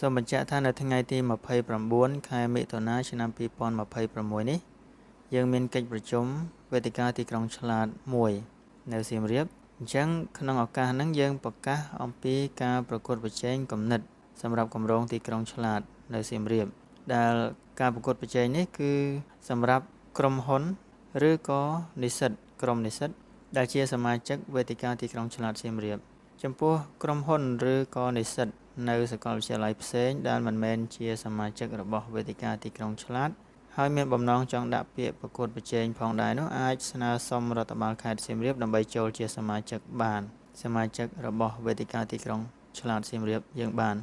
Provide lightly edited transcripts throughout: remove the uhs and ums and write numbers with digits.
សូមបញ្ជាក់ថានៅថ្ងៃទី29ខែមិថុនាឆ្នាំ2026នេះយើងមានកិច្ចប្រជុំវេទិកាទីក្រុងឆ្លាតមួយនៅសៀមរាបអញ្ចឹងក្នុងឱកាសហ្នឹងយើងប្រកាសអំពីការប្រកួតប្រជែងគំនិតសម្រាប់គម្រោងទីក្រុងឆ្លាតនៅសៀមរាបដែលការប្រកួតប្រជែងនេះគឺសម្រាប់ក្រុមហ៊ុនឬក៏និស្សិតក្រុមនិស្សិតដែលជាសមាជិកវេទិកាទីក្រុងឆ្លាតសៀមរាបចំពោះក្រុមហ៊ុនឬក៏និស្សិតនៅសាកលវិទ្យាល័យផ្សេងដែលមិនមែនជាសមាជិករបស់វេទិកាទីក្រុងឆ្លាតហើយមានបំណងចង់ដាក់ពាក្យប្រកួតប្រជែងផងដែរនោះអាចស្នើសុំរដ្ឋបាលខេត្តសៀមរាបដើម្បីចូលជាសមាជិកបានសមាជិករបស់វេទិកាទីក្រុងឆ្លាតសៀមរាបយើងបាន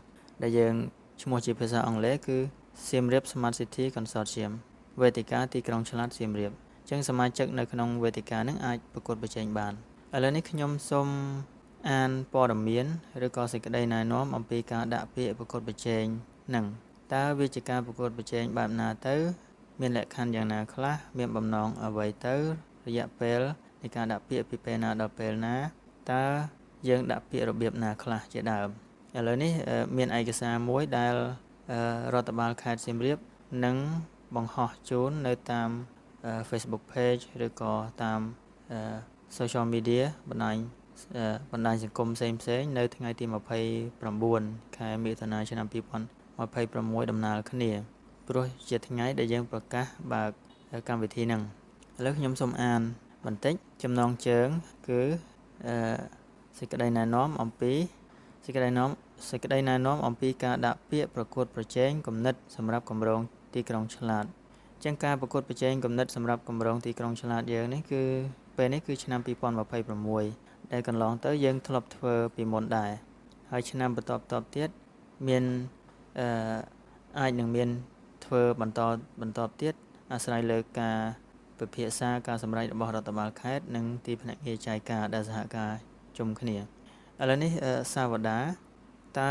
ដែលយើងឈ្មោះជាភាសាអង់គ្លេសគឺ Siem Reap Smart City Consortium វេទិកាទីក្រុងឆ្លាតសៀមរាបអញ្ចឹងសមាជិកនៅក្នុងវេទិកានឹងអាចប្រកួតប្រជែងបានឥឡូវនេះខ្ញុំសូមអានព័ត៌មានឬក៏សេចក្តីណែនាំអំពីការដាក់ពាក្យប្រកួតប្រជែងនឹងតើវាជាការប្រកួតប្រជែងបែបណាទៅមានលក្ខខណ្ឌយ៉ាងណាខ្លះមានបំណងអ្វីទៅរយៈពេលនៃការដាក់ពាក្យពីពេលណាដល់ពេលណាតើយើងដាក់ពាក្យរបៀបណាខ្លះជាដើមឥឡូវនេះមានឯកសារមួយដែលរដ្ឋបាលខេត្តសៀមរាបនឹងបង្ហោះជូននៅតាម Facebook page ឬក៏តាម social media បណ្ដាញសង្គមផ្សេងនៅថ្ងៃទី29ខែមិថុនាឆ្នាំ2026ដំណើរគ្នាព្រោះជាថ្ងៃដែលយើងប្រកាសបើកកម្មវិធីហ្នឹងឥឡូវខ្ញុំសូមអានបន្តិចចំណងជើងគឺសេចក្តីណែនាំអំពីការដាក់ពាក្យប្រកួតប្រជែងគំនិតសម្រាប់គម្រោងទីក្រុងឆ្លាតអញ្ចឹងការប្រកួតប្រជែងគំនិតសម្រាប់គម្រោងទីក្រុងឆ្លាតយើងនេះគឺពេលនេះគឺឆ្នាំ2026ដែលកន្លងទៅយើងធ្លាប់ធ្វើពីមុនដែរហើយឆ្នាំបន្តទៀតមានអាចនឹងមានធ្វើបន្តទៀតអាស្រ័យលើការពិភាក្សាការសម្រេចរបស់រដ្ឋបាលខេត្តនិងទីភ្នាក់ងារចែកការដែលសហការជុំគ្នាឥឡូវនេះសាវតាតើ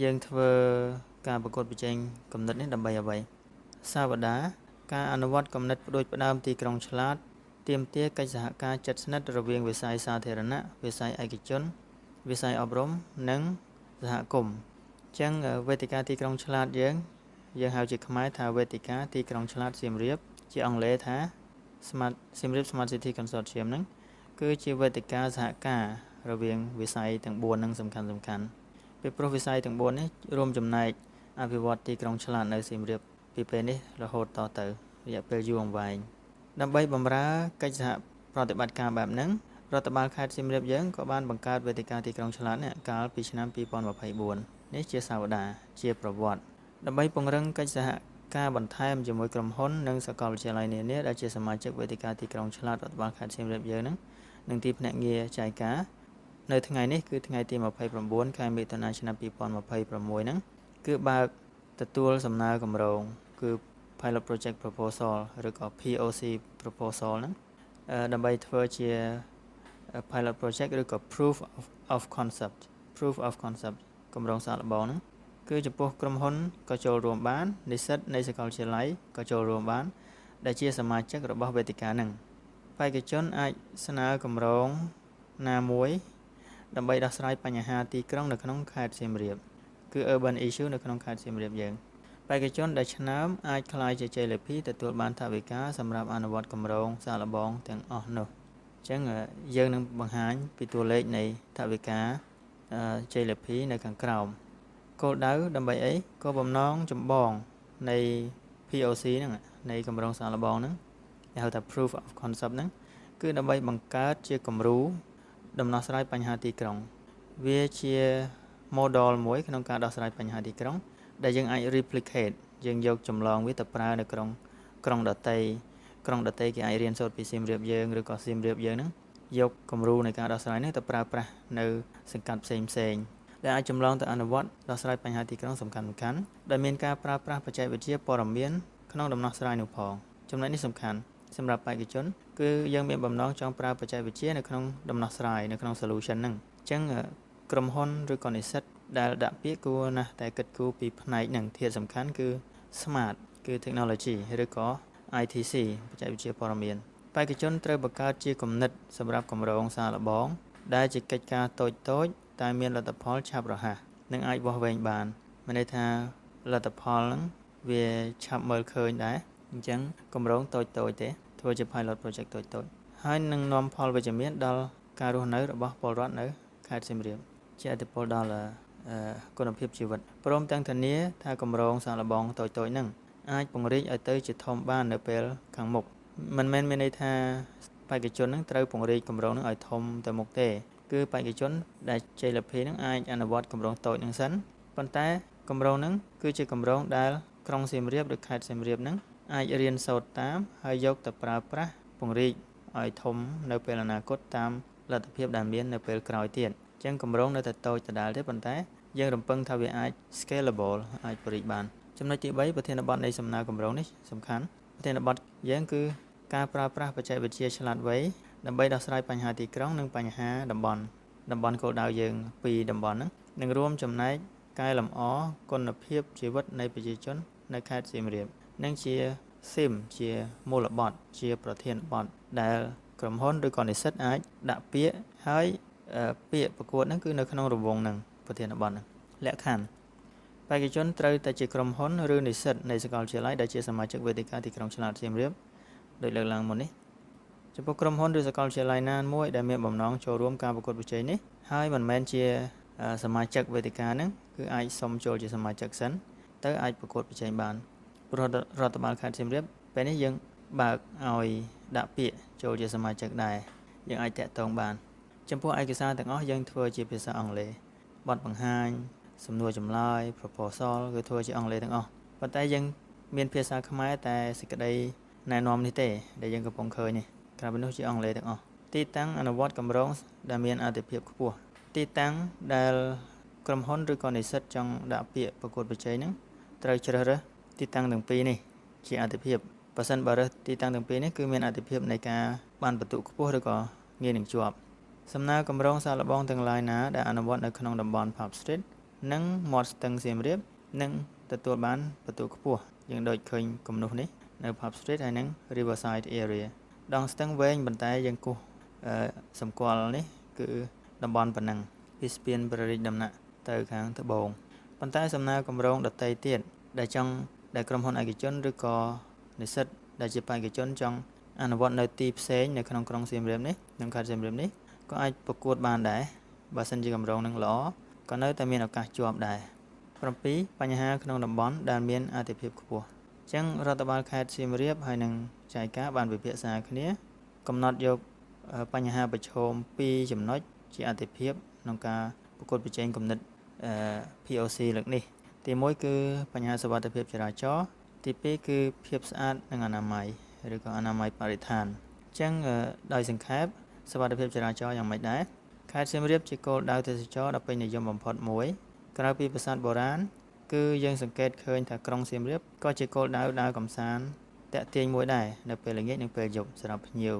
យើងធ្វើការប្រកួតប្រជែងគំនិតនេះដើម្បីអ្វីសាវតាការអនុវត្តគំនិតផ្ដួចផ្ដើមទីក្រុងឆ្លាតទាមទារកិច្ចសហការជិតស្និទ្ធរវាងវិស័យសាធារណៈវិស័យឯកជនវិស័យអប់រំនិងសហគមន៍អញ្ចឹងវេទិកាទីក្រុងឆ្លាតយើងហៅជាខ្មែរថាវេទិកាទីក្រុងឆ្លាតសៀមរាបជាអង់គ្លេសថា Siem Reap Smart City Consortium ហ្នឹងគឺជាវេទិកាសហការរវាងវិស័យទាំង4ហ្នឹងសំខាន់ពីព្រោះវិស័យទាំង4នេះរួមចំណែកអភិវឌ្ឍទីក្រុងឆ្លាតនៅសៀមរាបពីពេលនេះរហូតតទៅរយៈពេលយូរអង្វែងដើម្បីបម្រើកិច្ចសហប្រតិបត្តិការបែបហ្នឹងរដ្ឋបាលខេត្តសៀមរាបយើងក៏បានបង្កើតវេទិកាទីក្រុងឆ្លាតនេះកាលពីឆ្នាំ2024នេះជាសាវតាជាប្រវត្តិដើម្បីពង្រឹងកិច្ចសហការបន្ថែមជាមួយក្រុមហ៊ុននិងសាកលវិទ្យាល័យនានាដែលជាសមាជិកវេទិកាទីក្រុងឆ្លាតរដ្ឋបាលខេត្តសៀមរាបយើងហ្នឹងនិងទីភ្នាក់ងារចែកការនៅថ្ងៃនេះគឺថ្ងៃទី29ខែមិថុនាឆ្នាំ2026ហ្នឹងគឺបើកទទួលសំណើគម្រោងគឺ Pilot Project Proposal ឬក៏ POC Proposal ហ្នឹងដើម្បីធ្វើជា Pilot Project ឬក៏ Proof of Concept គម្រោងសាកល្បងហ្នឹងគឺចំពោះក្រុមហ៊ុនក៏ចូលរួមបាននិស្សិតនៃសាកលវិទ្យាល័យក៏ចូលរួមបានដែលជាសមាជិករបស់វេទិកាហ្នឹងបេក្ខជនអាចស្នើគម្រោងណាមួយដើម្បីដោះស្រាយបញ្ហាទីក្រុងនៅក្នុងខេត្តសៀមរាបគឺ Urban Issue នៅក្នុងខេត្តសៀមរាបយើងបេក្ខជនដែលឆ្នើមអាចក្លាយជាជ័យលាភីទទួលបានថវិកាសម្រាប់អនុវត្តគម្រោងសាកល្បងទាំងអស់នោះអញ្ចឹងយើងនឹងបង្ហាញពីតួលេខនៃថវិកាជ័យលាភីនៅខាងក្រោមគោលដៅដើម្បីអីគោលបំណងចម្បងនៃ POC ហ្នឹងនៃគម្រោងសាកល្បងហ្នឹងគេហៅថា Proof of Concept ហ្នឹងគឺដើម្បីបង្កើតជាគំរូដំណោះស្រាយបញ្ហាទីក្រុងវាជា model មួយក្នុងការដោះស្រាយបញ្ហាទីក្រុងដែលយើងអាច replicate យើងយកចម្លងវាទៅប្រើនៅក្រុងដទៃគេអាចរៀនសូត្រពីសៀមរាបយើងឬក៏សៀមរាបយើងហ្នឹងយកគំរូនៃការដោះស្រាយនេះទៅប្រើប្រាស់នៅសង្កាត់ផ្សេងដែលអាចចម្លងទៅអនុវត្តដោះស្រាយបញ្ហាទីក្រុងសំខាន់ដែលមានការប្រើប្រាស់បច្ចេកវិទ្យាព័ត៌មានក្នុងដំណោះស្រាយនោះផងចំណុចនេះសំខាន់សម្រាប់បេក្ខជនគឺយើងមានបំណងចង់ប្រើបច្ចេកវិទ្យានៅក្នុងដំណោះស្រាយនៅក្នុង solution ហ្នឹងអញ្ចឹងក្រុមហ៊ុនឬក៏និស្សិតដែលដាក់ពាក្យគួរណាស់តែគិតគូរពីផ្នែកហ្នឹងធាតុសំខាន់គឺ smart គឺ technology ឬក៏ ITC បច្ចេកវិទ្យាព័ត៌មានបេក្ខជនត្រូវបង្កើតជាគំនិតសម្រាប់គម្រោងសាកល្បងដែលជាកិច្ចការតូចតែមានលទ្ធផលឆាប់រហ័សនិងអាចវាស់វែងបាន មានន័យថាលទ្ធផលហ្នឹងវាឆាប់មើលឃើញដែរអញ្ចឹងគម្រោងតូចៗទេធ្វើជា pilot project តូចៗហើយនឹងនាំផលវិជ្ជមានដល់ការរស់នៅរបស់ពលរដ្ឋនៅខេត្តសៀមរាបជាឥទ្ធិពលដល់គុណភាពជីវិតព្រមទាំងធានាថាគម្រោងសាកល្បងតូចៗហ្នឹងអាចពង្រីកឲ្យទៅជាធំបាននៅពេលខាងមុខមិនមែនមានន័យថាបេក្ខជននឹងត្រូវពង្រីកគម្រោងនឹងឲ្យធំទៅមុខទេគឺបេក្ខជនដែលជ័យលាភីនឹងអាចអនុវត្តគម្រោងតូចនឹងសិនប៉ុន្តែគម្រោងនឹងគឺជាគម្រោងដែលក្រុងសៀមរាបឬខេត្តសៀមរាបនឹងអាចរៀនសូត្រតាមហើយយកទៅប្រើប្រាស់ពង្រីកឲ្យធំនៅពេលអនាគតតាមលទ្ធភាពដែលមាននៅពេលក្រោយទៀតអញ្ចឹងគម្រោងនៅតែតូចដដែលទេប៉ុន្តែយើងរំពឹងថាវាអាច scalable អាចពង្រីកបានចំណុចទី3ប្រធានបទនៃសំណើគម្រោងនេះសំខាន់ប្រធានបទយើងគឺការប្រើប្រាស់បច្ចេកវិទ្យាឆ្លាតវៃដើម្បីដោះស្រាយបញ្ហាទីក្រុងនិងបញ្ហាតំបន់គោលដៅយើងពីរតំបន់ហ្នឹងនឹងរួមចំណែកកែលម្អគុណភាពជីវិតនៃប្រជាជននៅខេត្តសៀមរាបនិងជាស៊ីមជាមូលបទជាប្រធានបទដែលក្រុមហ៊ុនឬក៏និស្សិតអាចដាក់ពាក្យហើយពាក្យប្រកួតហ្នឹងគឺនៅក្នុងរង្វង់ហ្នឹងប្រធានបទហ្នឹងលក្ខខណ្ឌបេក្ខជនត្រូវតែជាក្រុមហ៊ុនឬនិស្សិតនៃសាកលវិទ្យាល័យដែលជាសមាជិកវេទិកាទីក្រុងឆ្លាតសៀមរាបដោយលើកឡើងមុននេះចំពោះក្រុមហ៊ុនឬសាកលវិទ្យាល័យណាមួយដែលមានបំណងចូលរួមការប្រកួតប្រជែងនេះហើយមិនមែនជាសមាជិកវេទិកាហ្នឹងគឺអាចសុំចូលជាសមាជិកសិនទៅអាចប្រកួតប្រជែងបានព្រោះរដ្ឋបាលខេត្តសៀមរាបពេលនេះយើងបើកឲ្យដាក់ពាក្យចូលជាសមាជិកដែរយើងអាចតាក់ទងបានចំពោះឯកសារទាំងអស់យើងធ្វើជាភាសាអង់គ្លេសបទបង្ហាញសំណួរចម្លើយ proposal គឺធ្វើជាអង់គ្លេសទាំងអស់ប៉ុន្តែយើងមានភាសាខ្មែរតែសេចក្តីណែនាំនេះទេដែលយើងកំពុងឃើញនេះក្រៅពីនោះជាអង់គ្លេសទាំងអស់ទីតាំងអនុវត្តគម្រោងដែលមានអាទិភាពខ្ពស់ទីតាំងដែលក្រុមហ៊ុនឬក៏និស្សិតចង់ដាក់ពាក្យប្រកួតប្រជែងហ្នឹងត្រូវជ្រើសរើសទីតាំងទាំងពីរនេះជាអាទិភាពបើសិនបើរើសទីតាំងទាំងពីរនេះគឺមានអាទិភាពនៃការបានបន្ទុកខ្ពស់ឬក៏ងាយនឹងជាប់សំណើគម្រោងសាកល្បងទាំងឡាយណាដែលអនុវត្តនៅក្នុងតំបន់ Pub Street និងមាត់ស្ទឹងសៀមរាបនឹងទទួលបានបន្ទុកខ្ពស់យើងដូចឃើញគំនូសនេះនៅ Pub Street ហើយនិង Riverside Area ដងស្ទឹងវែងប៉ុន្តែយើងគូសសម្គាល់នេះគឺតំបន់ប៉ុណ្ណឹងពីស្ពានព្រះរាជដំណាក់ទៅខាងត្បូងប៉ុន្តែសំណើគម្រោងដទៃទៀតដែលក្រុមហ៊ុនឯកជនឬក៏និស្សិតដែលជាបេក្ខជនចង់អនុវត្តនៅទីផ្សេងនៅក្នុងក្រុងសៀមរាបនេះនិងខេត្តសៀមរាបនេះក៏អាចប្រកួតបានដែរបើសិនជាគម្រោងនឹងល្អក៏នៅតែមានឱកាសជាប់ដែរ7បញ្ហាក្នុងតំបន់ដែលមានអាទិភាពខ្ពស់អញ្ចឹងរដ្ឋបាលខេត្តសៀមរាបហើយនិងចៅការបានពិភាក្សាគ្នាកំណត់យកបញ្ហាប្រឈម2ចំណុចជាអាទិភាពក្នុងការប្រកួតប្រជែងគំនិតPOC លើកនេះទី1គឺបញ្ហាសុវត្ថិភាពចរាចរណ៍ទី2គឺភាពស្អាតនិងអនាម័យឬក៏អនាម័យបរិស្ថានអញ្ចឹងដោយសង្ខេបសុវត្ថិភាពចរាចរណ៍យ៉ាងម៉េចដែរខេត្តសៀមរាបជាគោលដៅទេសចរណ៍ដ៏ពេញនិយមបំផុតមួយក្រៅពីប្រាសាទបុរាណគឺយើងសង្កេតឃើញថាក្រុងសៀមរាបក៏ជាគោលដៅដើរកម្សាន្តតាក់ទាញមួយដែរនៅពេលល្ងាចនិងពេលយប់សម្រាប់ភ្ញៀវ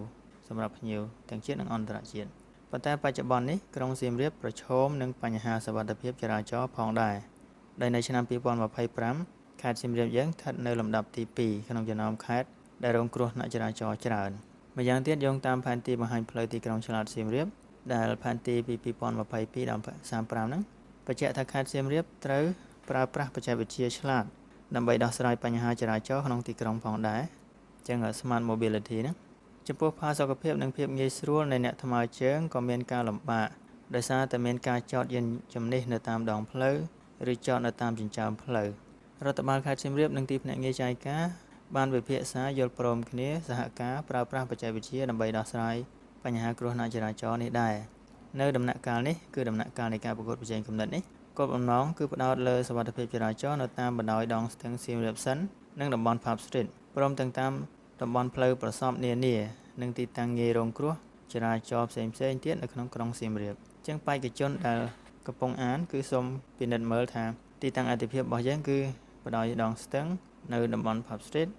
ទាំងជាតិនិងអន្តរជាតិប៉ុន្តែបច្ចុប្បន្ននេះក្រុងសៀមរាបប្រឈមនឹងបញ្ហាសុវត្ថិភាពចរាចរណ៍ផងដែរដែលនៅឆ្នាំ2025ខេត្តសៀមរាបយើងស្ថិតនៅលំដាប់ទី2ក្នុងចំណោមខេត្តដែលរងគ្រោះថ្នាក់ចរាចរណ៍ច្រើនម្យ៉ាងទៀតយោងតាមផែនទីបង្ហាញផ្លូវទីក្រុងឆ្លាតសៀមរាបដែលផែនទីពី2022ដល់35ហ្នឹងបញ្ជាក់ថាខេត្តសៀមរាបត្រូវប្រើប្រាស់បច្ចេកវិទ្យាឆ្លាតដើម្បីដោះស្រាយបញ្ហាចរាចរណ៍ក្នុងទីក្រុងផងដែរអញ្ចឹង Smart Mobility ហ្នឹងចំពោះផាសុកភាពនិងភាពងាយស្រួលនៃអ្នកថ្មើរជើងក៏មានការលំបាកដោយសារតែមានការចតយានជំនិះនៅតាមដងផ្លូវឬចតនៅតាមចិញ្ចើមផ្លូវរដ្ឋបាលខេត្តសៀមរាបនិងទីភ្នាក់ងារចៅការបានវិភាគយល់ព្រមគ្នាសហការប្រើប្រាស់បច្ចេកវិទ្យាដើម្បីដោះស្រាយបញ្ហាគ្រោះថ្នាក់ចរាចរណ៍នេះដែរនៅដំណាក់កាលនេះគឺដំណាក់កាលនៃការប្រកួតប្រជែងគំនិតនេះគោលបំណងគឺផ្ដោតលើសុវត្ថិភាពចរាចរណ៍នៅតាមបណ្ដោយដងស្ទឹងសៀមរាបសិននិងតំបន់ Pub Street ព្រមទាំងតាមតំបន់ផ្លូវប្រសពនានានិងទីតាំងងាយរងគ្រោះចរាចរណ៍ផ្សេងៗទៀតនៅក្នុងក្រុងសៀមរាបអញ្ចឹងបេក្ខជនដែលកំពុងអានគឺសូមពិនិត្យមើលថាទីតាំងអាទិភាពរបស់យើងគឺបណ្ដោយដងស្ទឹងនៅតំបន់ Pub Street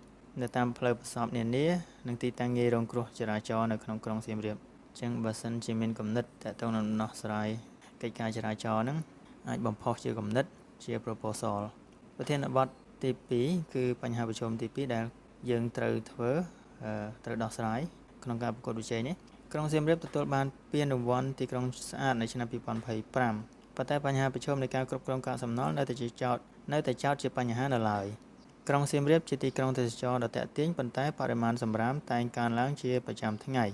នៅតាមផ្លូវប្រសពនានានិងទីតាំងងាយរងគ្រោះចរាចរណ៍នៅក្នុងក្រុងសៀមរាបអញ្ចឹងបើសិនជាមានគំនិតតទៅនឹងដំណោះស្រាយកិច្ចការចរាចរណ៍ហ្នឹងអាចបំផុសជាគំនិតជា proposal ប្រធានបទទី2គឺបញ្ហាប្រឈមទី2ដែលយើងត្រូវដោះស្រាយក្នុងការប្រកួតប្រជែងនេះក្រុងសៀមរាបទទួលបានពានរង្វាន់ទីក្រុងស្អាតនៅឆ្នាំ2025ប៉ុន្តែបញ្ហាប្រឈមនៃការគ្រប់គ្រងកាកសំណល់នៅតែជាចោទ នៅតែចោទជាបញ្ហានៅឡើយក្រុងសៀមរាបជាទីក្រុងទេសចរណ៍ដ៏ទាក់ទាញប៉ុន្តែបរិមាណសម្រាមតែងកើនឡើងជាប្រចាំថ្ងៃ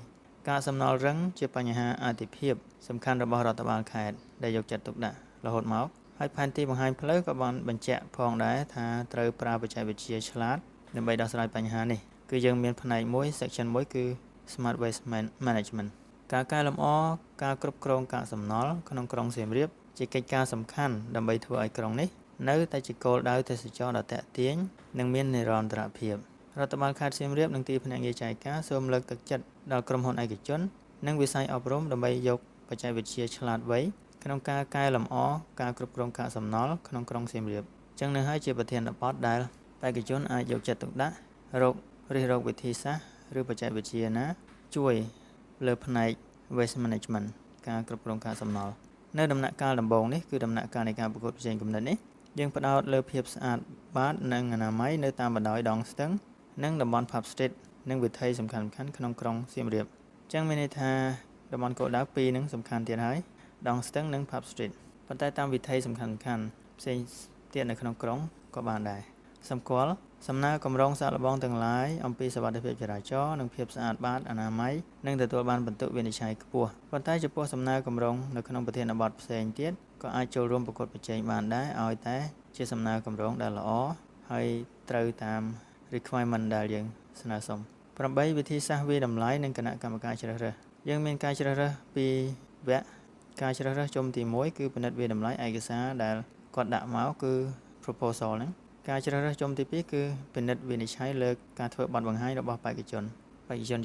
ការសំណល់រឹងជាបញ្ហាអាទិភាពសំខាន់របស់រដ្ឋបាលខេត្តដែលយកចិត្តទុកដាក់រហូតមកហើយផែនទីបង្ហាញផ្លូវក៏បានបញ្ជាក់ផងដែរថាត្រូវប្រើបច្ចេកវិទ្យាឆ្លាតដើម្បីដោះស្រាយបញ្ហានេះគឺយើងមានផ្នែកមួយ section 1គឺ Smart Waste Management ការកែលម្អការគ្រប់គ្រងកាកសំណល់ក្នុងក្រុងសៀមរាបជាកិច្ចការសំខាន់ដើម្បីធ្វើឲ្យក្រុងនេះនៅតែជាគោលដៅទេសចរណ៍ដ៏ទាក់ទាញនិងមាននិរន្តរភាពរដ្ឋបាលខេត្តសៀមរាបនិងទីភ្នាក់ងារចែកការសូមលើកទឹកចិត្តដល់ក្រុមហ៊ុនឯកជននិងវិស័យអប់រំដើម្បីយកបច្ចេកវិទ្យាឆ្លាតវៃក្នុងការកែលម្អការគ្រប់គ្រងកាកសំណល់ក្នុងក្រុងសៀមរាបចឹងនៅហើយជាប្រធានបទដែលបេក្ខជនអាចយកចិត្តទុកដាក់រិះរកវិធីសាស្ត្រឬបច្ចេកវិទ្យាណាជួយលើផ្នែក Waste Management ការគ្រប់គ្រងកាកសំណល់នៅដំណាក់កាលដំបូងនេះគឺដំណាក់កាលនៃការប្រកួតប្រជែងគំនិតនេះយើងផ្ដោតលើភាពស្អាតបាតនិងអនាម័យនៅតាមបណ្ដោយដងស្ទឹងនិងតំបន់ Pub Street និងវិថីសំខាន់ៗក្នុងក្រុងសៀមរាបចឹងមានន័យថាតំបន់គោលដៅ2នឹងសំខាន់ទៀតហើយដងស្ទឹងនិង Pub Street ប៉ុន្តែតាមវិថីសំខាន់ៗផ្សេងទៀតនៅក្នុងក្រុងក៏បានដែរសម្គាល់សំណើគម្រោងសាកល្បងទាំងឡាយអំពីសុវត្ថិភាពចរាចរណ៍និងភាពស្អាតបាតអនាម័យនឹងទទួលបានបន្ទុកវិនិច្ឆ័យខ្ពស់ប៉ុន្តែចំពោះសំណើគម្រោងនៅក្នុងប្រធានបទផ្សេងទៀតក៏អាចចូលរួមប្រកួតប្រជែងបានដែរឲ្យតែជាសំណើគម្រោងដែលល្អហើយត្រូវតាម requirement ដែលយើងស្នើសុំ8វិធីសាស្ត្រវិតម្លៃនិងគណៈកម្មការជ្រើសរើសយើងមានការជ្រើសរើសពីវគ្គការជ្រើសរើសជុំទី1គឺពិនិត្យវិតម្លៃឯកសារដែលគាត់ដាក់មកគឺ proposal ហ្នឹងការជ្រើសរើសជុំទី2គឺពិនិត្យវិនិច្ឆ័យលើការធ្វើបទបង្ហាញរបស់បេក្ខជន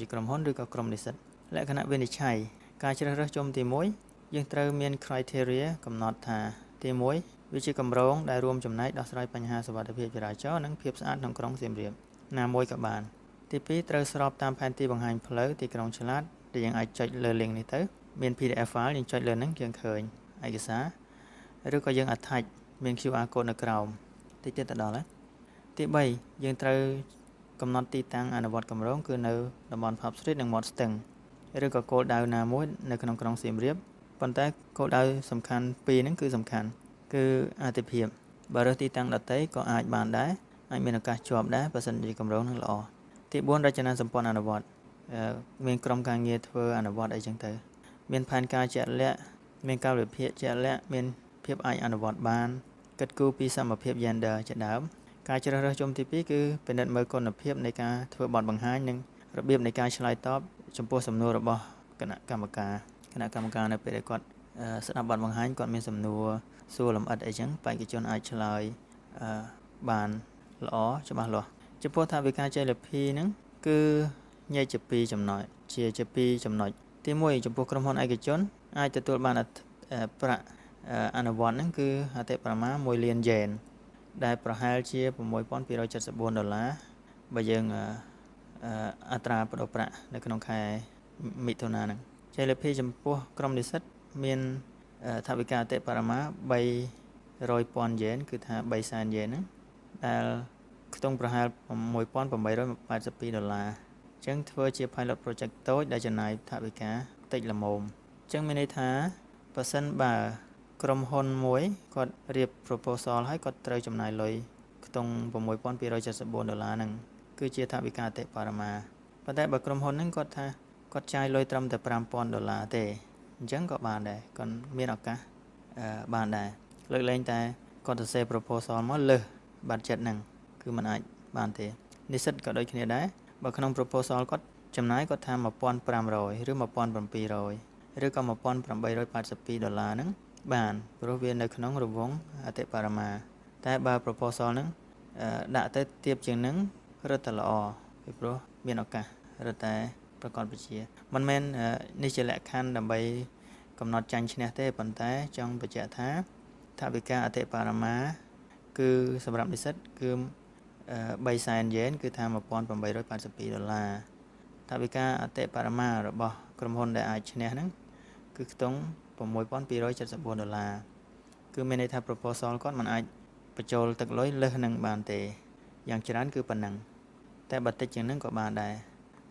ជាក្រុមហ៊ុនឬក៏ក្រុមនិស្សិតលក្ខណៈវិនិច្ឆ័យការជ្រើសរើសជុំទី1យើងត្រូវមាន criteria កំណត់ថាទី1វាជាគម្រោងដែលរួមចំណែកដោះស្រាយបញ្ហាសុវត្ថិភាពចរាចរណ៍និងភាពស្អាតក្នុងក្រុងសៀមរាបណាមួយក៏បានទី2ត្រូវស្របតាមផែនទីបង្ហាញផ្លូវទីក្រុងឆ្លាតដែលយើងអាចចុចលើ link នេះទៅមាន PDF file យើងចុចលើហ្នឹងយើងឃើញឯកសារឬក៏យើង attach មាន QR code នៅក្រោមតិចទៀតទៅដល់ហើយទី3យើងត្រូវកំណត់ទីតាំងអនុវត្តគម្រោងគឺនៅតំបន់ Pub Street និងមាត់ស្ទឹងឬក៏គោលដៅណាមួយនៅក្នុងក្រុងសៀមរាបប៉ុន្តែគោលដៅសំខាន់ពីរហ្នឹងគឺសំខាន់គឺអាទិភាពបើរើសទីតាំងដទៃក៏អាចបានដែរអាចមានឱកាសជាប់ដែរបើសិនជាគម្រោងនឹងល្អទី4រចនាសម្ព័ន្ធអនុវត្តមានក្រុមការងារធ្វើអនុវត្តអីចឹងទៅមានផែនការជាក់លាក់មានកាលវិភាគជាក់លាក់មានភាពអាចអនុវត្តបានគិតគូរពីសមភាព gender ជាដើមការជ្រើសរើសជុំទី2គឺពិនិត្យមើលគុណភាពនៃការធ្វើបទបង្ហាញនិងរបៀបនៃការឆ្លើយតបចំពោះសំណួររបស់គណៈកម្មការនៅពេលដែលគាត់ស្ដាប់បទបង្ហាញគាត់មានសំណួរសួរលម្អិតអីចឹងបេក្ខជនអាចឆ្លើយបានល្អច្បាស់លាស់ចំពោះថាវិការជ័យលាភីហ្នឹងគឺញែកជា2ចំណុចជា2ចំណុចទី1ចំពោះក្រុមហ៊ុនឯកជនអាចទទួលបានប្រាក់អនុវត្តហ្នឹងគឺអតិបរមា1លានយ៉េនដែលប្រហែលជា$6,274បើយើងអត្រាប្តូរប្រាក់នៅក្នុងខែមិថុនាហ្នឹងជ័យលាភីចំពោះក្រុមនិស្សិតមានថវិកាអតិបរមា$300,000យ៉េនគឺថា$300,000យ៉េនហ្នឹងដែលខ្ទង់ប្រហែល$1,882អញ្ចឹងធ្វើជា pilot project តូចដែលចំណាយថវិកាតិចល្មមអញ្ចឹងមានន័យថាបើសិនបើក្រុមហ៊ុនមួយគាត់រៀប proposal ហើយគាត់ត្រូវចំណាយលុយខ្ទង់$6,274ហ្នឹងគឺជាថវិកាអតិបរមាប៉ុន្តែបើក្រុមហ៊ុនហ្នឹងគាត់ថាគាត់ចាយលុយត្រឹមតែ$5,000ទេអញ្ចឹងក៏បានដែរគាត់មានឱកាសបានដែរលើកលែងតែគាត់សរសេរ proposal មកលើស budget ហ្នឹងគឺมันអាចបានទេនិស្សិតក៏ដូចគ្នាដែរបើក្នុង proposal គាត់ចំណាយគាត់ថា$1,500ឬ$1,700ឬក៏$1,882ហ្នឹងបានព្រោះវានៅក្នុងរង្វង់អតិបរមាតែបើ proposal ហ្នឹងដាក់ទៅទៀបជាងហ្នឹងរឹតតែល្អពីព្រោះមានឱកាសរឹតតែប្រកបវិជ្ជាមិនមែននេះជាលក្ខខណ្ឌដើម្បីកំណត់ចាញ់ឈ្នះទេប៉ុន្តែចង់បញ្ជាក់ថាថវិកាអតិបរមាគឺសម្រាប់និស្សិតគឺ$300,000យ៉េនគឺថា$1,882ថវិកាអតិបរមារបស់ក្រុមហ៊ុនដែលអាចឈ្នះហ្នឹងគឺខ្ទង់$6,274គឺមានន័យថា proposal គាត់មិនអាចបញ្ចូលទឹកលុយលើសនឹងបានទេយ៉ាងច្រើនគឺប៉ុណ្ណឹងតែបើតិចជាងហ្នឹងក៏បានដែរ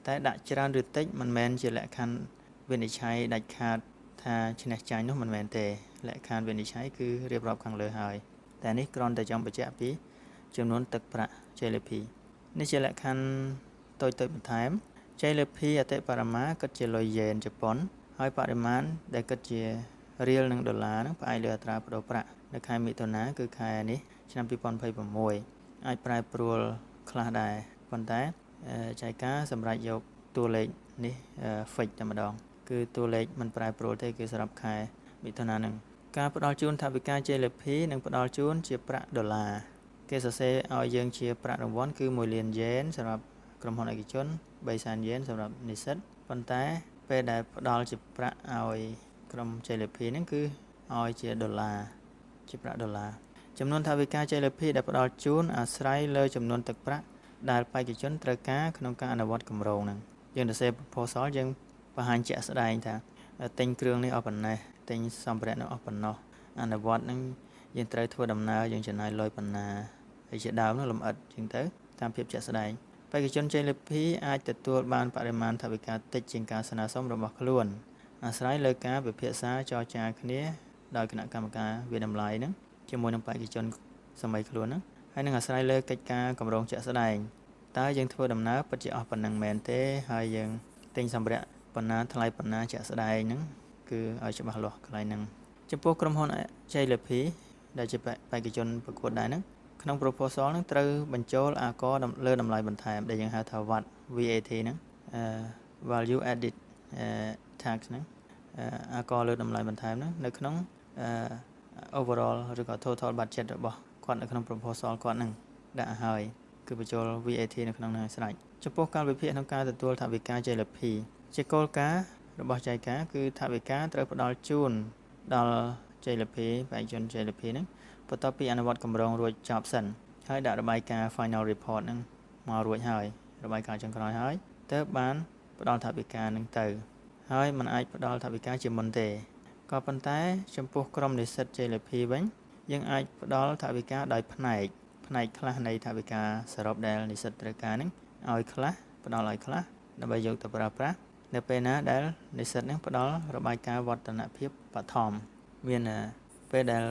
តែដាក់ច្រើនឬតិចមិនមែនជាលក្ខខណ្ឌវិនិច្ឆ័យដាច់ខាតថាឈ្នះចាញ់នោះមិនមែនទេលក្ខខណ្ឌវិនិច្ឆ័យគឺរៀបរាប់ខាងលើហើយ តែនេះគ្រាន់តែចង់បញ្ជាក់ពីចំនួនទឹកប្រាក់ JLP នេះជាលក្ខខណ្ឌតូចបន្ថែម JLP អតិបរមាគិតជាលុយយ៉េនជប៉ុនហើយបរិមាណដែលគិតជារៀលនិងដុល្លារហ្នឹងផ្អែកលើអត្រាប្តូរប្រាក់នៅខែមិថុនាគឺខែនេះឆ្នាំ2026អាចប្រែប្រួលខ្លះដែរប៉ុន្តែចែកការសម្រាប់យកតួលេខនេះ fix តែម្ដងគឺតួលេខមិនប្រែប្រួលទេគឺសម្រាប់ខែមិថុនានឹងការផ្ដល់ជូនថវិកា JLP និងផ្ដល់ជូនជាប្រាក់ដុល្លារគេសរសេរឲ្យយើងជាប្រាក់រង្វាន់គឺ1លានយ៉េនសម្រាប់ក្រុមហ៊ុនឯកជន3សែនយ៉េនសម្រាប់និស្សិតប៉ុន្តែពេលដែលផ្ដល់ជាប្រាក់ឲ្យក្រុម JLP ហ្នឹងគឺឲ្យជាដុល្លារជាប្រាក់ដុល្លារចំនួនថវិកា JLP ដែលផ្ដល់ជូនអាស្រ័យលើចំនួនទឹកប្រាក់ដែលបេក្ខជនត្រូវការក្នុងការអនុវត្តគម្រោងហ្នឹងយើងទៅសេ proposal យើងបង្ហាញជាក់ស្ដែងថាទិញគ្រឿងនេះអស់ប៉ុណ្ណេះទិញសម្ភារៈនោះអស់ប៉ុណ្ណោះអនុវត្តហ្នឹងយើងត្រូវធ្វើដំណើរយើងចំណាយលុយប៉ុណ្ណាហើយជាដើមនោះលម្អិតជាងទៅតាមភាពជាក់ស្ដែងបេក្ខជន JLP អាចទទួលបានបរិមាណថវិកាតិចជាងការស្នើសុំរបស់ខ្លួនអាស្រ័យលើការពិភាក្សាចរចាគ្នាដោយគណៈកម្មការវិតម្លៃហ្នឹងជាមួយនឹងបេក្ខជនសម័យខ្លួនហ្នឹងហើយនឹងអាស្រ័យលើកិច្ចការកម្រងជាក់ស្ដែងតើយើងធ្វើដំណើរពិតជាអស់ប៉ុណ្ណឹងមែនទេហើយយើងទិញសម្ភារៈប៉ុណ្ណាថ្លៃប៉ុណ្ណាជាក់ស្ដែងហ្នឹងគឺឲ្យច្បាស់លាស់កន្លែងហ្នឹងចំពោះក្រុមហ៊ុន JLP ដែលជាបេក្ខជនប្រកួតដែរហ្នឹងក្នុង proposal ហ្នឹងត្រូវបញ្ចូលអាករលើតម្លៃបន្ថែមដែលយើងហៅថា VAT ហ្នឹងvalue added tax ហ្នឹងអាករលើតម្លៃបន្ថែមហ្នឹងនៅក្នុងoverall ឬក៏ total budget របស់គាត់នៅក្នុង proposal គាត់ហ្នឹងដាក់ឲ្យគឺបញ្ចូល VAT នៅក្នុងហ្នឹងឲ្យស្រេចចំពោះកាលវិភាគក្នុងការទទួលថវិកា JLP ជាគោលការណ៍របស់ចែកការគឺថវិកាត្រូវផ្ដល់ជូនដល់ JLP បេក្ខជន JLP ហ្នឹងបន្ទាប់ពីអនុវត្តគម្រោងរួចចប់សិនហើយដាក់របាយការណ៍ final report ហ្នឹងមករួចហើយរបាយការណ៍ចុងក្រោយហើយទើបបានផ្ដល់ថវិកាហ្នឹងទៅហើយมันអាចផ្ដល់ថវិកាជាមុនទេក៏ប៉ុន្តែចំពោះក្រុមនិស្សិត JLP វិញយើងអាចផ្ដល់ថវិកាដោយផ្នែកខ្លះនៃថវិកាសរុបដែលនិស្សិតត្រូវការហ្នឹងឲ្យខ្លះផ្ដល់ឲ្យខ្លះដើម្បីយកទៅប្រើប្រាស់នៅពេលណាដែលនិស្សិតហ្នឹងផ្ដល់របាយការណ៍វឌ្ឍនភាពបឋមមានពេលដែល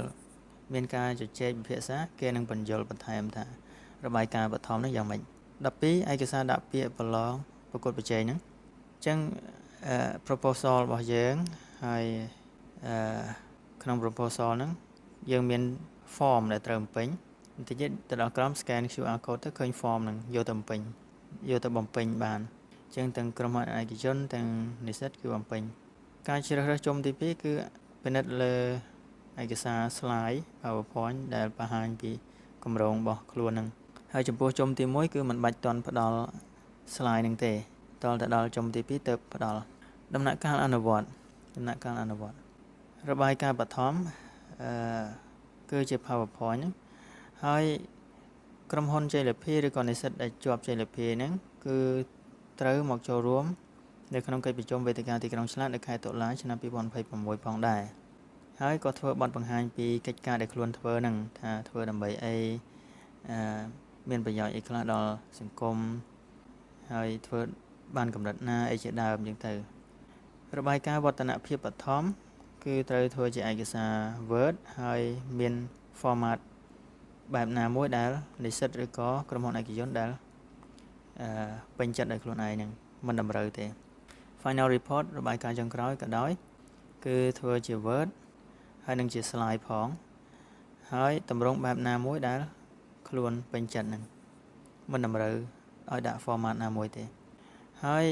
មានការជជែកពិភាក្សាគេនឹងបញ្យល់បន្ថែមថារបាយការណ៍បឋមហ្នឹងយ៉ាងម៉េច12ឯកសារដាក់ពាក្យប្រឡងប្រកួតប្រជែងហ្នឹងអញ្ចឹងproposal របស់យើងហើយក្នុង proposal ហ្នឹងយើងមាន form ដែលត្រូវបំពេញបន្តិចទៅដល់ក្រោម scan QR code ទៅឃើញ form ហ្នឹងយកទៅបំពេញបានអញ្ចឹងទាំងក្រុមហ៊ុនឯកជនទាំងនិស្សិតគឺបំពេញការជ្រើសរើសជុំទី2គឺពិនិត្យលើឯកសារ slide PowerPoint ដែលបង្ហាញពីគម្រោងរបស់ខ្លួនហ្នឹងហើយចំពោះជុំទី1គឺមិនបាច់តន់ផ្ដល់ slide ហ្នឹងទេតលទៅដល់ជុំទី2ទៅផ្ដល់ដំណាក់កាលអនុវត្តរបាយការណ៍បឋមគឺជា PowerPoint ហ្នឹងហើយក្រុមហ៊ុន JLP ឬក៏និស្សិតដែលជាប់ JLP ហ្នឹងគឺត្រូវមកចូលរួមនៅក្នុងកិច្ចប្រជុំវេទិកាទីក្រុងឆ្លាតនៅខែតុលាឆ្នាំ2026ផងដែរហើយក៏ធ្វើបទបង្ហាញពីកិច្ចការដែលខ្លួនធ្វើហ្នឹងថាធ្វើដើម្បីអីមានប្រយោជន៍អីខ្លះដល់សង្គមហើយធ្វើបានកម្រិតណាអីជាដើមអញ្ចឹងទៅរបាយការណ៍វឌ្ឍនភាពបឋមគឺត្រូវធ្វើជាឯកសារ Word ហើយមាន format បែបណាមួយដែលនិស្សិតឬក៏ក្រុមហ៊ុនឯកជនដែលពេញចិត្តដោយខ្លួនឯងហ្នឹងមិនតម្រូវទេ final report របាយការណ៍ចុងក្រោយក៏ដោយគឺធ្វើជា Word ហើយនឹងជា slide ផងហើយតម្រង់បែបណាមួយដែលខ្លួនពេញចិត្តហ្នឹងមិនតម្រូវឲ្យដាក់ format ណាមួយទេហើយ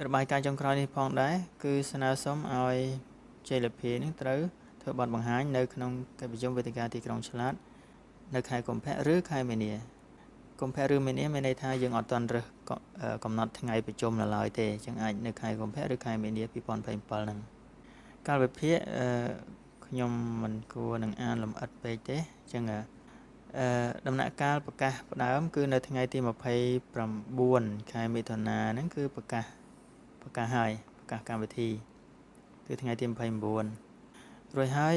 របាយការណ៍ចុងក្រោយនេះផងដែរគឺស្នើសុំឲ្យ JLP នឹងត្រូវធ្វើបទបង្ហាញនៅក្នុងកិច្ចប្រជុំវេទិកាទីក្រុងឆ្លាតនៅខែកុម្ភៈឬខែមីនាកុម្ភៈឬមីនាមានន័យថាយើងអត់ទាន់រើសកំណត់ថ្ងៃប្រជុំនៅឡើយទេអញ្ចឹងអាចនៅខែកុម្ភៈឬខែមីនា2027ហ្នឹងកាលវិភាគខ្ញុំមិនគួរនឹងអានលម្អិតពេកទេអញ្ចឹងដំណាក់កាលប្រកាសផ្ដើមគឺនៅថ្ងៃទី29ខែមិថុនាហ្នឹងគឺប្រកាសកម្មវិធីគឺថ្ងៃទី29រួចហើយ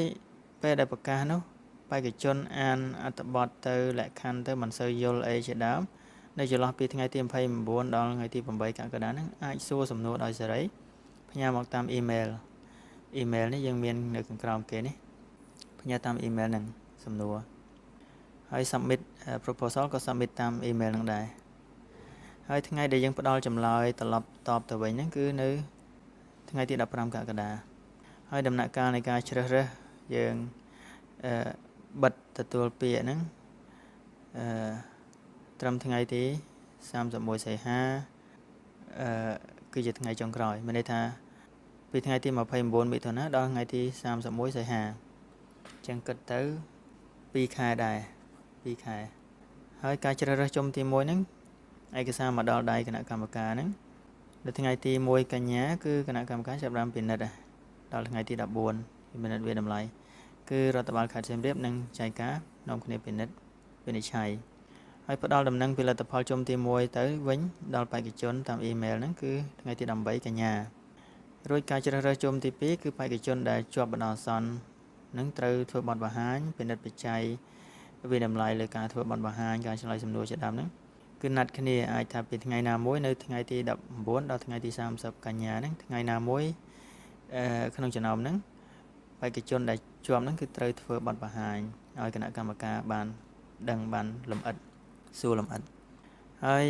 ពេលដែលប្រកាសនោះបេក្ខជនអានអត្ថបទទៅលក្ខខណ្ឌទៅមិនសូវយល់អីជាដើមនៅចន្លោះពីថ្ងៃទី29ដល់ថ្ងៃទី8កក្កដាហ្នឹងអាចសួរសំណួរដោយសេរីផ្ញើមកតាមអ៊ីមែលនេះយើងមាននៅខាងក្រោមគេនេះផ្ញើតាមអ៊ីមែលហ្នឹងសំណួរ ហើយ submit proposal ក៏ submit តាម email នឹងដែរហើយថ្ងៃដែលយើងផ្ដល់ចម្លើយត្រឡប់តបទៅវិញហ្នឹងគឺនៅថ្ងៃទី15កក្កដាហើយដំណាក់កាលនៃការជ្រើសរើសយើងបិទទទួលពាក្យហ្នឹងត្រឹមថ្ងៃទី31សីហាគឺជាថ្ងៃចុងក្រោយមានន័យថាពីថ្ងៃទី29មិថុនាដល់ថ្ងៃទី31សីហាអញ្ចឹងគិតទៅ2ខែដែរ2ខែហើយការជ្រើសរើសជុំទី1ហ្នឹងឯកសារមកដល់ដៃគណៈកម្មការហ្នឹងនៅថ្ងៃទី1កញ្ញាគឺគណៈកម្មការចាប់ផ្ដើមពិនិត្យដល់ថ្ងៃទី14ពិនិត្យវាតម្លៃគឺរដ្ឋបាលខេត្តសៀមរាបនឹងចែកការនាំគ្នាពិនិត្យវិនិច្ឆ័យហើយផ្ដល់ដំណឹងពីលទ្ធផលជុំទី1ទៅវិញដល់បេក្ខជនតាមអ៊ីមែលហ្នឹងគឺថ្ងៃទី18កញ្ញារួចការជ្រើសរើសជុំទី2គឺបេក្ខជនដែលជាប់បណ្ដោះអាសន្ននឹងត្រូវធ្វើបទបង្ហាញពិនិត្យបច្ច័យវិតម្លៃលើការធ្វើបទបង្ហាញការឆ្លើយសំណួរជាដើមហ្នឹងគឺណាត់គ្នាអាចថាពីថ្ងៃណាមួយនៅថ្ងៃទី19ដល់ថ្ងៃទី30កញ្ញាហ្នឹងថ្ងៃណាមួយក្នុងចំណោមហ្នឹងបេក្ខជនដែលជាប់ហ្នឹងគឺត្រូវធ្វើបទបង្ហាញឲ្យគណៈកម្មការបានដឹងបានលម្អិតសួរលម្អិតហើយ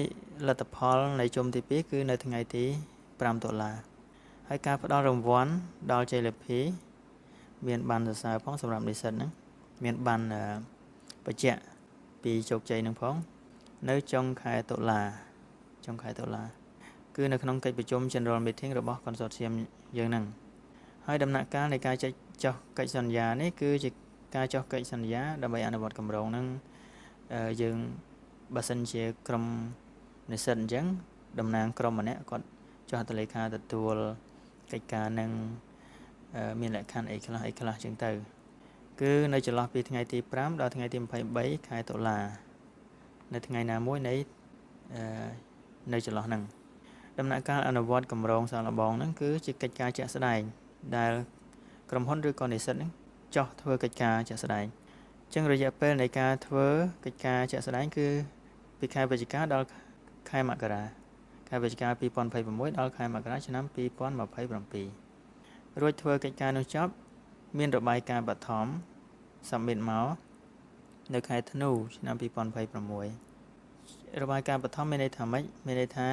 លទ្ធផលនៃជុំទី2គឺនៅថ្ងៃទី5តុលាហើយការផ្ដល់រង្វាន់ដល់ជ័យលាភីមានបានសរសើរផងសម្រាប់និស្សិតហ្នឹងមានបានបញ្ជាក់ពីជោគជ័យហ្នឹងផងនៅចុងខែតុលាគឺនៅក្នុងកិច្ចប្រជុំ General Meeting របស់ Consortium យើងហ្នឹងហើយដំណាក់កាលនៃការចុះកិច្ចសន្យានេះគឺជាការចុះកិច្ចសន្យាដើម្បីអនុវត្តគម្រោងហ្នឹងយើងបើសិនជាក្រុមនិស្សិតអញ្ចឹងតំណាងក្រុមម្នាក់គាត់ចុះហត្ថលេខាទទួលកិច្ចការនឹងមានលក្ខខណ្ឌអីខ្លះអញ្ចឹងទៅគឺនៅចន្លោះពីថ្ងៃទី5ដល់ថ្ងៃទី23ខែតុលានៅថ្ងៃណាមួយនៃនៅចន្លោះហ្នឹងដំណាក់កាលអនុវត្តគម្រោងសាកល្បងហ្នឹងគឺជាកិច្ចការជាក់ស្ដែងដែលក្រុមហ៊ុនឬក៏និស្សិតហ្នឹងចុះធ្វើកិច្ចការជាក់ស្ដែងអញ្ចឹងរយៈពេលនៃការធ្វើកិច្ចការជាក់ស្ដែងគឺពីខែវិច្ឆិកាដល់ខែមករាខែវិច្ឆិកា2026ដល់ខែមករាឆ្នាំ2027រួចធ្វើកិច្ចការនោះចប់មានរបាយការណ៍បឋម submit មកនៅខែធ្នូឆ្នាំ2026របាយការណ៍បឋមមានន័យថាម៉េចមានន័យថា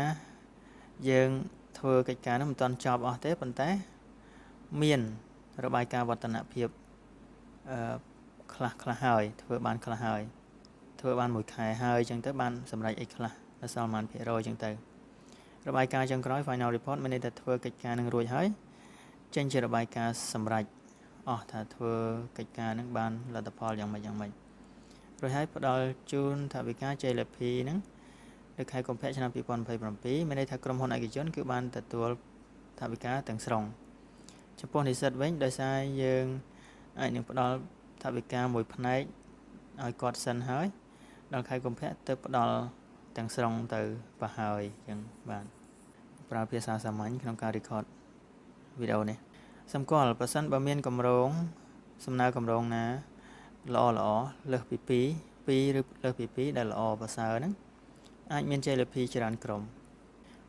យើងធ្វើកិច្ចការនោះមិនទាន់ចប់អស់ទេប៉ុន្តែមានរបាយការណ៍វឌ្ឍនភាពខ្លះហើយធ្វើបានខ្លះហើយធ្វើបាន1ខែហើយអញ្ចឹងទៅបានសម្រេចអីខ្លះដល់សល់ប៉ុន្មានភាគរយអញ្ចឹងទៅរបាយការណ៍ចុងក្រោយ Final Report មានន័យថាធ្វើកិច្ចការនឹងរួចហើយចេញជារបាយការណ៍សម្រេចអស់ថាធ្វើកិច្ចការនឹងបានលទ្ធផលយ៉ាងម៉េចរួចហើយផ្ដល់ជូនថវិកាជ័យលាភីហ្នឹងនៅខែកុម្ភៈឆ្នាំ2027មានន័យថាក្រុមហ៊ុនឯកជនគឺបានទទួលថវិកាទាំងស្រុងចំពោះនិស្សិតវិញដោយសារយើងអាចនឹងផ្ដល់ថវិកាមួយផ្នែកឲ្យគាត់សិនហើយដល់ខែកុម្ភៈទៅផ្ដល់ទាំងស្រុងទៅប្រហើយអញ្ចឹងបាទប្រើភាសាសាមញ្ញក្នុងការ record វីដេអូនេះសម្គាល់ប្រសិនបើមានកម្រងសំណើកម្រងណាល្អលើសពី2ឬលើសពី2ដែលល្អប្រសើរហ្នឹងអាចមានជ័យលាភីច្រើនក្រុម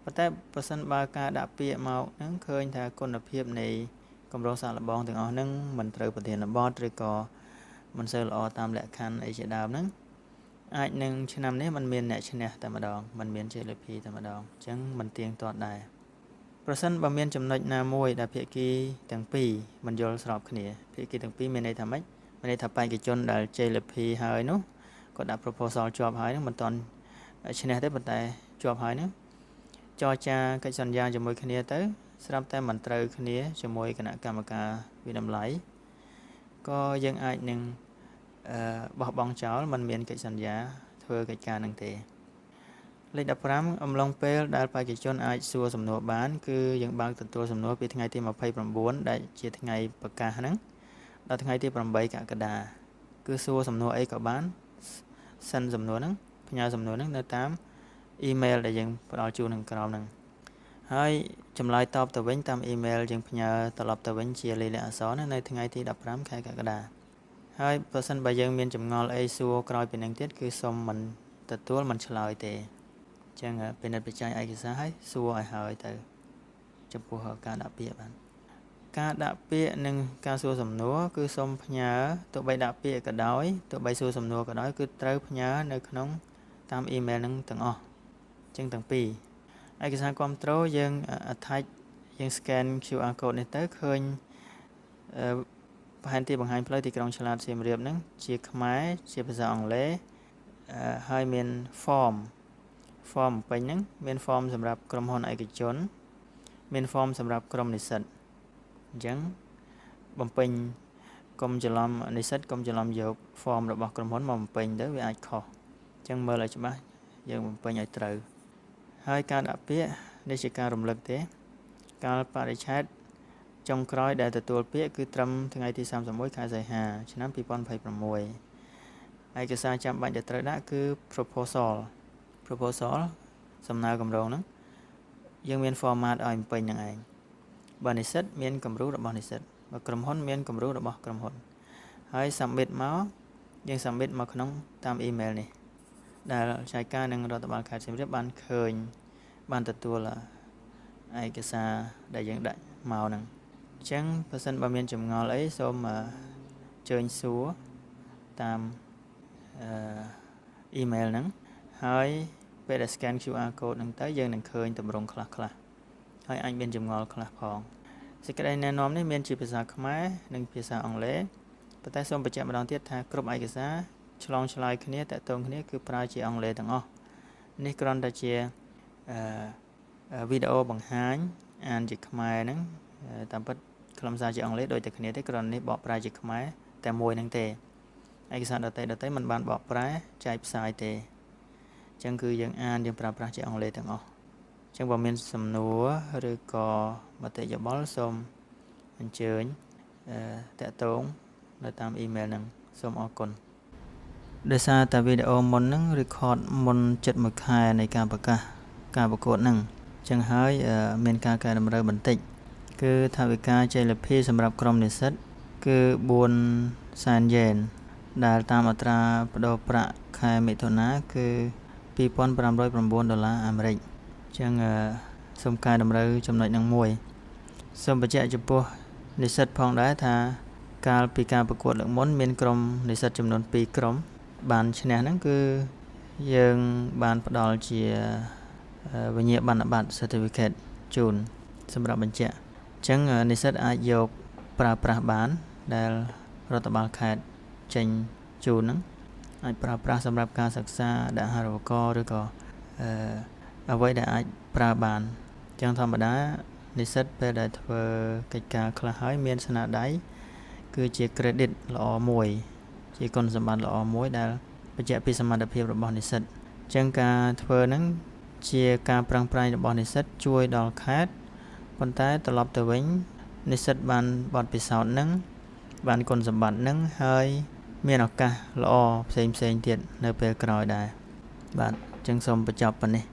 ប៉ុន្តែប្រសិនបើការដាក់ពាក្យមកហ្នឹងឃើញថាគុណភាពនៃកម្រងសាកល្បងទាំងអស់ហ្នឹងមិនត្រូវប្រធានបទឬក៏មិនសូវល្អតាមលក្ខខណ្ឌអីជាដើមហ្នឹងអាចនឹងឆ្នាំនេះมันមានអ្នកឈ្នះតែម្ដងมันមានជ័យលាភីតែម្ដងអញ្ចឹងมันទៀងទាត់ដែរប្រសិនបើមានចំណុចណាមួយដែលភាគីទាំងពីរមិនយល់ស្របគ្នាភាគីទាំងពីរមានន័យថាម៉េចមានន័យថាបេក្ខជនដែលជ័យលាភីហើយនោះគាត់ដាក់ proposal ជាប់ហើយហ្នឹងមិនទាន់ឈ្នះទេប៉ុន្តែជាប់ហើយហ្នឹងចរចាកិច្ចសន្យាជាមួយគ្នាទៅស្រាប់តែមិនត្រូវគ្នាជាមួយគណៈកម្មការវិតម្លៃក៏យើងអាចនឹងបោះបង់ចោលមិនមានកិច្ចសន្យាធ្វើកិច្ចការនឹងទេលេខ15អំឡុងពេលដែលបេក្ខជនអាចសួរសំណួរបានគឺយើងបើកទទួលសំណួរពីថ្ងៃទី29ដែលជាថ្ងៃប្រកាសហ្នឹងដល់ថ្ងៃទី8កក្កដាគឺសួរសំណួរអីក៏បានសិនសំណួរហ្នឹងផ្ញើសំណួរហ្នឹងនៅតាមអ៊ីមែលដែលយើងផ្ដល់ជូននឹងក្រោមហ្នឹងហើយចម្លើយតបទៅវិញតាមអ៊ីមែលយើងផ្ញើត្រឡប់ទៅវិញជាលេខអក្សរនៅថ្ងៃទី15ខែកក្កដាហើយបើសិនបើយើងមានចម្ងល់អីសួរក្រោយពីនឹងទៀតគឺសូមមិនទទួលមិនឆ្លើយទេអញ្ចឹងពិនិត្យបច្ច័យឯកសារឲ្យសួរឲ្យហើយទៅចំពោះការដាក់ពាក្យបាន ការដាក់ពាក្យនិងការសួរសំណួរគឺសូមផ្ញើទោះបីដាក់ពាក្យក៏ដោយទោះបីសួរសំណួរក៏ដោយគឺត្រូវផ្ញើនៅក្នុងតាមអ៊ីមែលនឹងទាំងអស់ចឹងទាំងពីរឯកសារគ្រប់ត្រូលយើង attach យើង scan QR code នេះទៅឃើញផែនទីបង្ហាញផ្លូវទីក្រុងឆ្លាតសៀមរាបហ្នឹងជាខ្មែរជាភាសាអង់គ្លេសហើយមាន form ពេញហ្នឹងមាន form សម្រាប់ក្រុមហ៊ុនឯកជនមាន form សម្រាប់ក្រុមនិស្សិតអញ្ចឹងបំពេញកុំច្រឡំនិស្សិតកុំច្រឡំយក form របស់ក្រុមហ៊ុនមកបំពេញទៅវាអាចខុសអញ្ចឹងមើលឲ្យច្បាស់យើងបំពេញឲ្យត្រូវហើយការដាក់ពាក្យនេះជាការរំលឹកទេកាលបរិច្ឆេទចុងក្រោយដែលទទួលពាក្យគឺត្រឹមថ្ងៃទី31ខែសីហាឆ្នាំ2026ឯកសារចាំបាច់ដែលត្រូវដាក់គឺ proposal សំណើគម្រោងហ្នឹងយើងមាន format ឲ្យបំពេញហ្នឹងឯងបើនិស្សិតមានគំរូរបស់និស្សិតបើក្រុមហ៊ុនមានគំរូរបស់ក្រុមហ៊ុនហើយ submit មកយើង submit មកក្នុងតាម email នេះដែលចែកការនឹងរដ្ឋបាលខេត្តសៀមរាបបានឃើញបានទទួលឯកសារដែលយើងដាក់មកហ្នឹងអញ្ចឹងបើសិនបើមានចម្ងល់អីសូមអញ្ជើញសួរតាមemail ហ្នឹងហើយពេលដែល scan QR code ហ្នឹងទៅយើងនឹងឃើញទម្រង់ខ្លះហើយអាចមានចម្ងល់ខ្លះផងសេចក្តីណែនាំនេះមានជាភាសាខ្មែរនិងភាសាអង់គ្លេសប៉ុន្តែសូមបញ្ជាក់ម្ដងទៀតថាគ្រប់ឯកសារឆ្លងឆ្លើយគ្នាតាក់ទងគ្នាគឺប្រើជាអង់គ្លេសទាំងអស់នេះគ្រាន់តែជាវីដេអូបង្ហាញអានជាខ្មែរហ្នឹងតាមពិតខ្លឹមសារជាអង់គ្លេសដូចតែគ្នាទេគ្រាន់នេះបកប្រែជាខ្មែរតែមួយហ្នឹងទេឯកសារដទៃមិនបានបកប្រែចែកផ្សាយទេអញ្ចឹងគឺយើងអានយើងប្រើប្រាស់ជាអង់គ្លេសទាំងអស់អញ្ចឹងបើមានសំណួរឬក៏មតិយោបល់សូមអញ្ជើញតាក់ទងនៅតាមអ៊ីមែលហ្នឹងសូមអរគុណដោយសារតែវីដេអូមុនហ្នឹង record មុនជិត1ខែនៃការប្រកាសការប្រកួតហ្នឹងអញ្ចឹងហើយមានការកែតម្រូវបន្តិចគឺថវិកាជ័យលាភីសម្រាប់ក្រុមនិស្សិតគឺ4សែនយ៉េនដែលតាមអត្រាប្តូរប្រាក់ខែមិថុនាគឺ$2,509អាមេរិកអញ្ចឹងសូមកែតម្រូវចំណុចហ្នឹងមួយសូមបញ្ជាក់ចំពោះនិស្សិតផងដែរថាកាលពីការប្រកួតលើកមុនមានក្រុមនិស្សិតចំនួន2ក្រុមបានឈ្នះហ្នឹងគឺយើងបានផ្ដល់ជាវិញ្ញាបនបត្រ certificate ជូនសម្រាប់បញ្ជាក់អញ្ចឹងនិស្សិតអាចយកប្រើប្រាស់បានដែលរដ្ឋបាលខេត្តចេញជូនហ្នឹងអាចប្រើប្រាស់សម្រាប់ការសិក្សាដាក់អាហារូបករណ៍ឬក៏អ្វីដែលអាចប្រើបានអញ្ចឹងធម្មតានិស្សិតពេលដែលធ្វើកិច្ចការខ្លះហើយមានស្នាដៃគឺជា credit ល្អមួយជាគុណសម្បត្តិល្អមួយដែលបញ្ជាក់ពីសមត្ថភាពរបស់និស្សិតអញ្ចឹងការធ្វើហ្នឹងជាការប្រឹងប្រែងរបស់និស្សិតជួយដល់ខេត្តប៉ុន្តែត្រឡប់ទៅវិញនិស្សិតបានបទពិសោធន៍ហ្នឹងបានគុណសម្បត្តិហ្នឹងហើយមានឱកាសល្អផ្សេងទៀតនៅពេលក្រោយដែរបាទអញ្ចឹងសូមបញ្ចប់ប៉ុណ្ណេះ